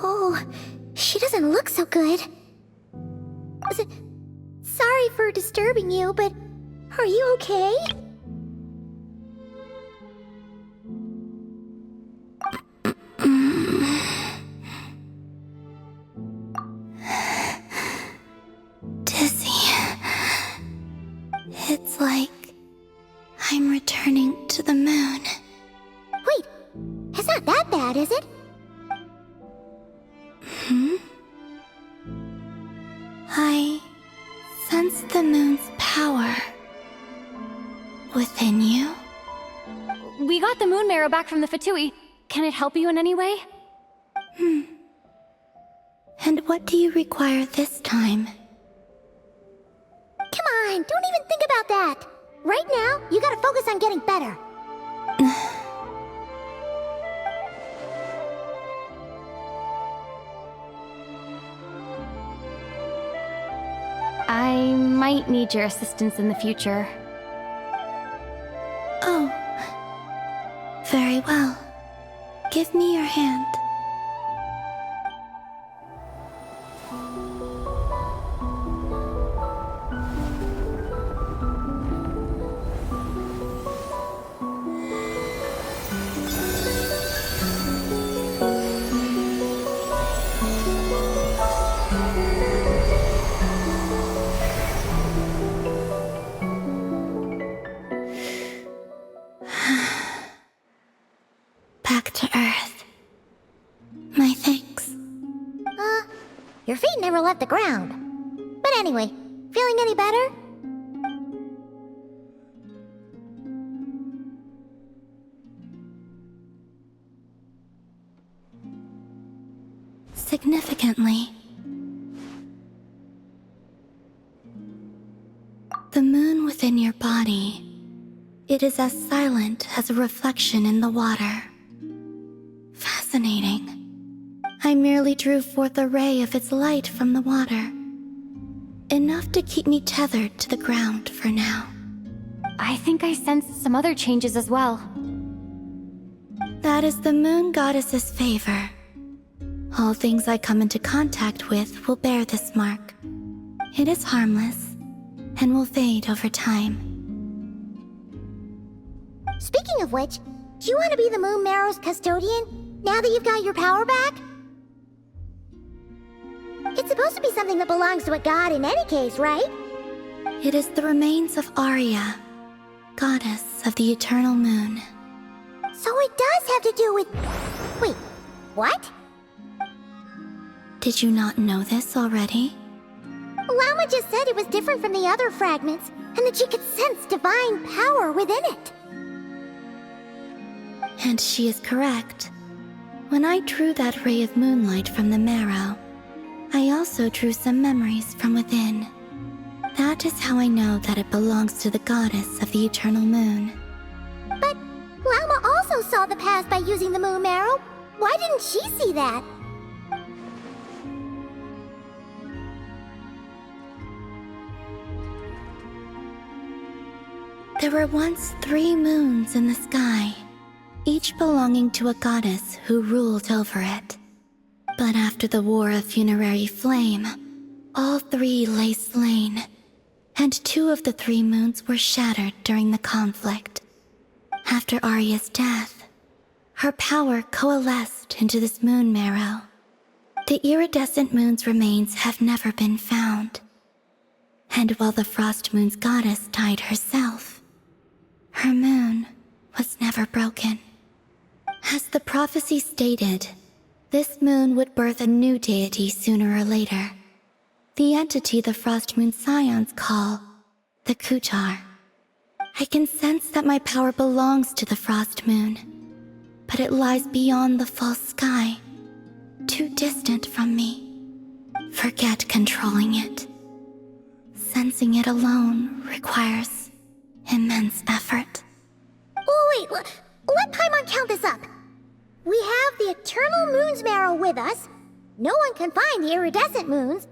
Oh, she doesn't look so good. Sorry for disturbing you, but are you okay? Dizzy. It's like I'm returning to the moon. Wait, it's not that bad, is it? I sense the moon's power within you. We got the moon marrow back from the Fatui. Can it help you in any way? And what do you require this time? Come on, don't even think about that. Right now, you gotta focus on getting better. I might need your assistance in the future. Oh. Very well. Give me your hand. Back to Earth. My thanks. Your feet never left the ground. But anyway, feeling any better? Significantly. The moon within your body, it is as silent as a reflection in the water. Fascinating. I merely drew forth a ray of its light from the water. Enough to keep me tethered to the ground for now. I think I sensed some other changes as well. That is the moon goddess's favor. All things I come into contact with will bear this mark. It is harmless and will fade over time. Speaking of which, do you want to be the moon marrow's custodian, now that you've got your power back? It's supposed to be something that belongs to a god in any case, right? It is the remains of Arya, goddess of the eternal moon. So it does have to do with... Wait, what? Did you not know this already? Llama just said it was different from the other fragments, and that she could sense divine power within it. And she is correct. When I drew that ray of moonlight from the marrow, I also drew some memories from within. That is how I know that it belongs to the goddess of the eternal moon. But Llama also saw the past by using the moon marrow. Why didn't she see that? There were once 3 moons in the sky, each belonging to a goddess who ruled over it. But after the War of Funerary Flame, all 3 lay slain, and 2 of the 3 moons were shattered during the conflict. After Arya's death, her power coalesced into this moon marrow. The iridescent moon's remains have never been found. And while the Frost Moon's goddess died herself, her moon was never broken. As the prophecy stated, this moon would birth a new deity sooner or later. The entity the Frost Moon Scions call the Kutar. I can sense that my power belongs to the Frost Moon, but it lies beyond the false sky, too distant from me. Forget controlling it. Sensing it alone requires immense effort. Oh wait, let Paimon count this up. We have the Eternal Moon's marrow with us. No one can find the iridescent moons.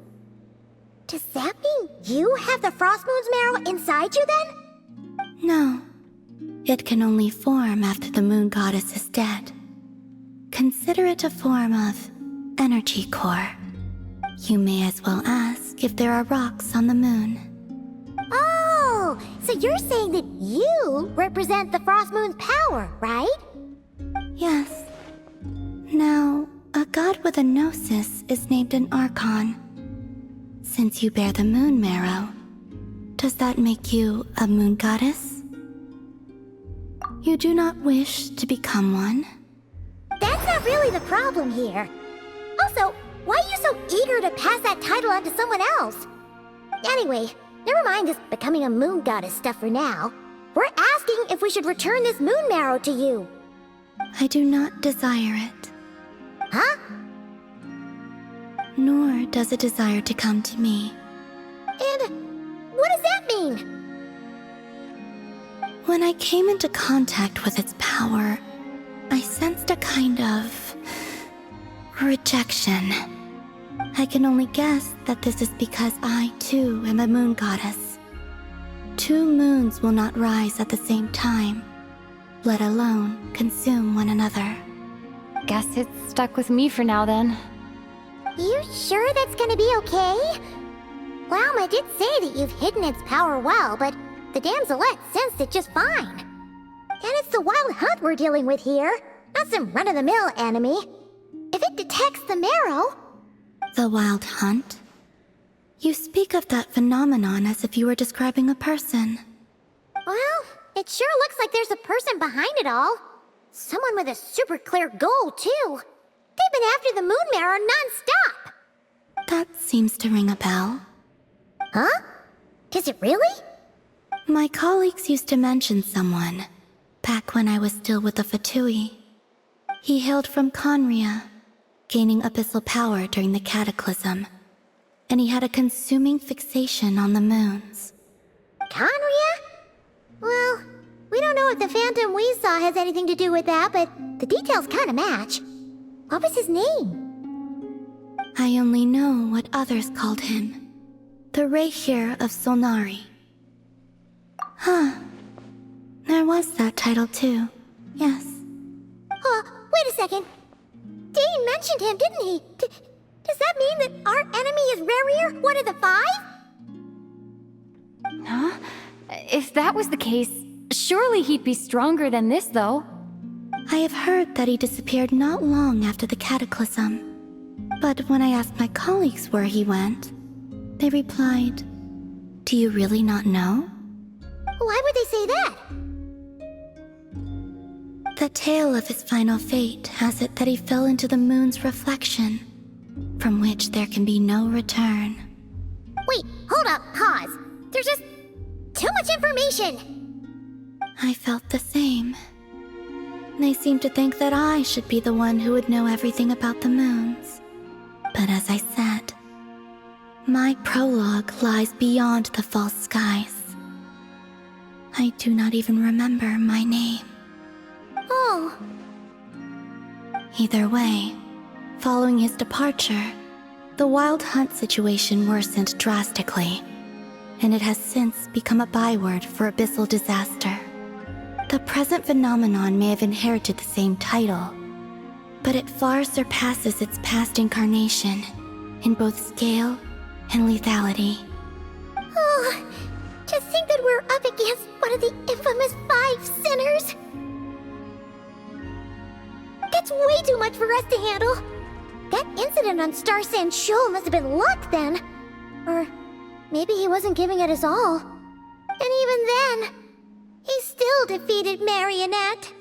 Does that mean you have the Frost Moon's marrow inside you then? No. It can only form after the moon goddess is dead. Consider it a form of energy core. You may as well ask if there are rocks on the moon. Oh, so you're saying that you represent the Frost Moon's power, right? Yes. Now, a god with a gnosis is named an Archon. Since you bear the moon marrow, does that make you a moon goddess? You do not wish to become one? That's not really the problem here. Also, why are you so eager to pass that title on to someone else? Anyway, never mind this becoming a moon goddess stuff for now. We're asking if we should return this moon marrow to you. I do not desire it. Huh? Nor does it desire to come to me. And what does that mean? When I came into contact with its power, I sensed a kind of rejection. I can only guess that this is because I, too, am a moon goddess. 2 moons will not rise at the same time, let alone consume one another. Guess it's stuck with me for now then. You sure that's gonna be okay? Glauma did say that you've hidden its power well, but the damselette sensed it just fine. And it's the wild hunt we're dealing with here, not some run-of-the-mill enemy. If it detects the marrow... The wild hunt? You speak of that phenomenon as if you were describing a person. Well, it sure looks like there's a person behind it all. Someone with a super clear goal, too. They've been after the moon marrow non-stop. That seems to ring a bell. Huh? Does it really? My colleagues used to mention someone, back when I was still with the Fatui. He hailed from Conria, gaining abyssal power during the cataclysm, and he had a consuming fixation on the moons. Conria? Well, we don't know if the phantom we saw has anything to do with that, but the details kind of match. What was his name? I only know what others called him. The Rehir of Solnari. Huh. There was that title too, yes. Wait a second. Dane mentioned him, didn't he? Does that mean that our enemy is Rerir, one of the 5? Huh? If that was the case, surely he'd be stronger than this, though. I have heard that he disappeared not long after the cataclysm. But when I asked my colleagues where he went, they replied, "Do you really not know?" Why would they say that? The tale of his final fate has it that he fell into the moon's reflection, from which there can be no return. Wait, hold up, pause. There's just too much information. I felt the same. They seemed to think that I should be the one who would know everything about the moons. But as I said, my prologue lies beyond the false skies. I do not even remember my name. Oh. Either way, following his departure, the wild hunt situation worsened drastically, and it has since become a byword for abyssal disaster. The present phenomenon may have inherited the same title, but it far surpasses its past incarnation in both scale and lethality. Oh, to think that we're up against one of the infamous 5 sinners. That's way too much for us to handle. That incident on Star Sand Shoal must have been luck then. Or maybe he wasn't giving it his all. And even then, he still defeated Marionette.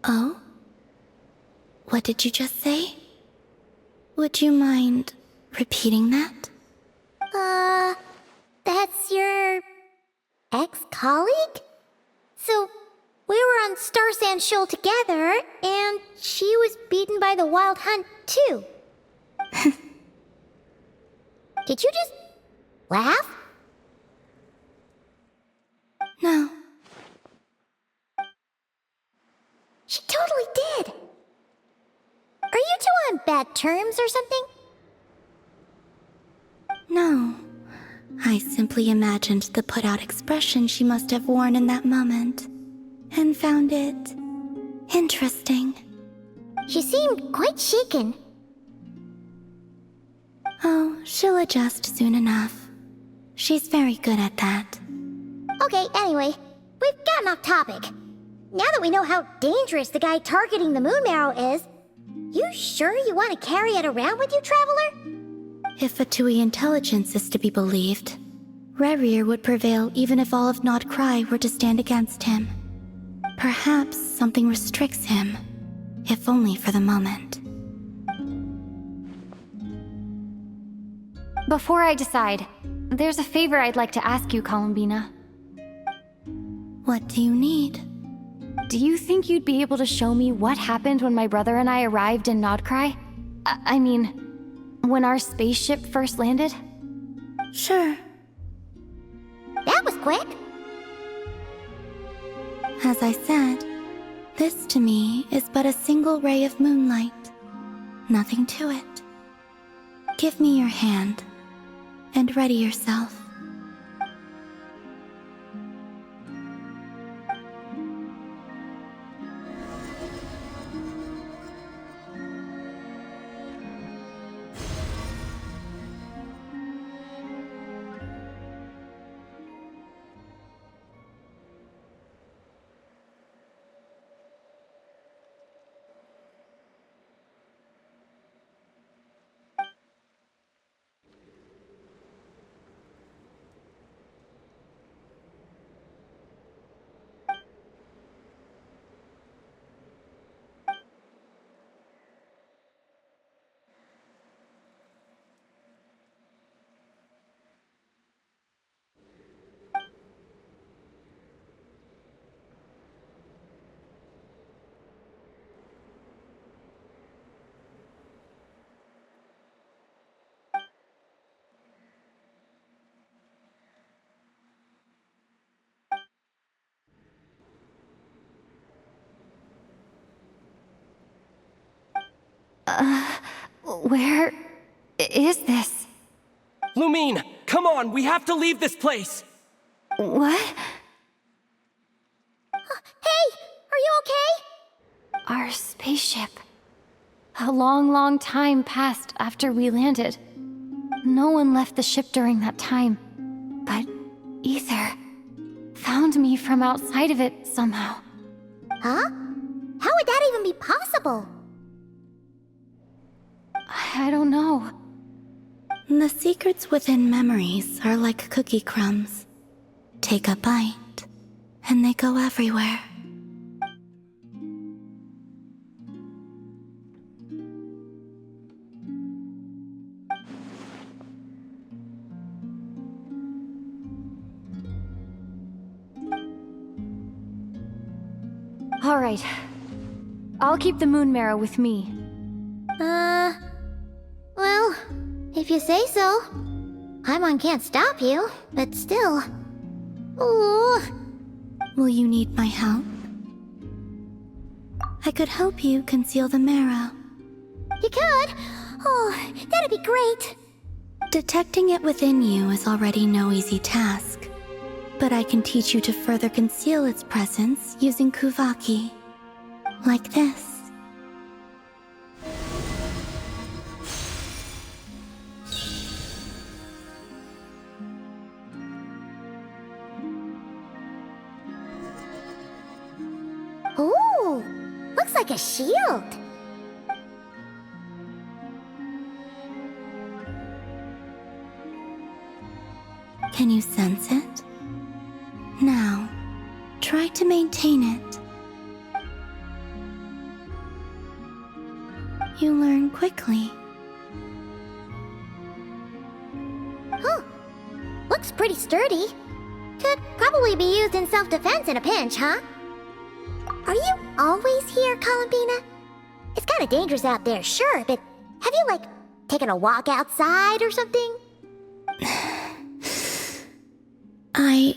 Oh? What did you just say? Would you mind repeating that? That's your ex-colleague? So, we were on Star Sand Shoal together, and she was beaten by the Wild Hunt, too. Did you just laugh? No. She totally did. Are you two on bad terms or something? No. I simply imagined the put-out expression she must have worn in that moment, and found it interesting. She seemed quite shaken. Oh, she'll adjust soon enough. She's very good at that. Okay, anyway, we've gotten off topic. Now that we know how dangerous the guy targeting the moon marrow is, you sure you want to carry it around with you, Traveler? If Fatui intelligence is to be believed, Rerir would prevail even if all of Nod Cry were to stand against him. Perhaps something restricts him, if only for the moment. Before I decide, there's a favor I'd like to ask you, Columbina. What do you need? Do you think you'd be able to show me what happened when my brother and I arrived in Nodcry? I mean, when our spaceship first landed? Sure. That was quick. As I said, this to me is but a single ray of moonlight. Nothing to it. Give me your hand, and ready yourself. Where is this? Lumine, come on, we have to leave this place! What? Hey, are you okay? Our spaceship. A long, long time passed after we landed. No one left the ship during that time, but Ether found me from outside of it somehow. Huh? How would that even be possible? I don't know. The secrets within memories are like cookie crumbs. Take a bite, and they go everywhere. All right. I'll keep the moon marrow with me. Well, if you say so. Paimon can't stop you, but still. Ooh. Will you need my help? I could help you conceal the marrow. You could? Oh, that'd be great. Detecting it within you is already no easy task, but I can teach you to further conceal its presence using Kuvaki. Like this. Ooh, looks like a shield. Can you sense it? Now, try to maintain it. You learn quickly. Huh. Looks pretty sturdy. Could probably be used in self-defense in a pinch, huh? Are you always here, Columbina? It's kind of dangerous out there, sure, but have you, like, taken a walk outside or something? I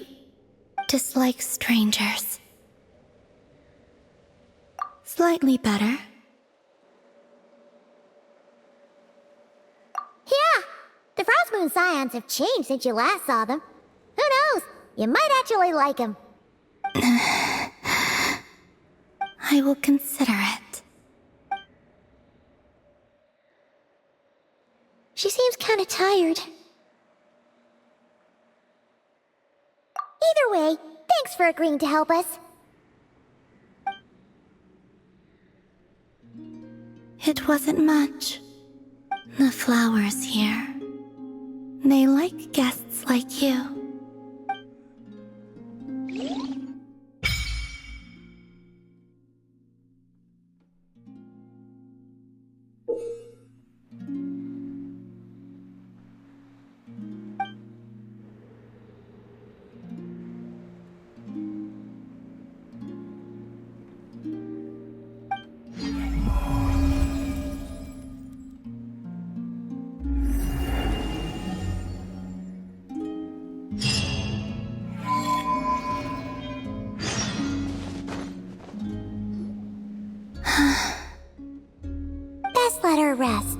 dislike strangers. Slightly better. Yeah, the Frost Moon Scions have changed since you last saw them. Who knows? You might actually like them. I will consider it. kinda tired. Either way, thanks for agreeing to help us. It wasn't much. The flowers here. They like guests like you. Best let her rest.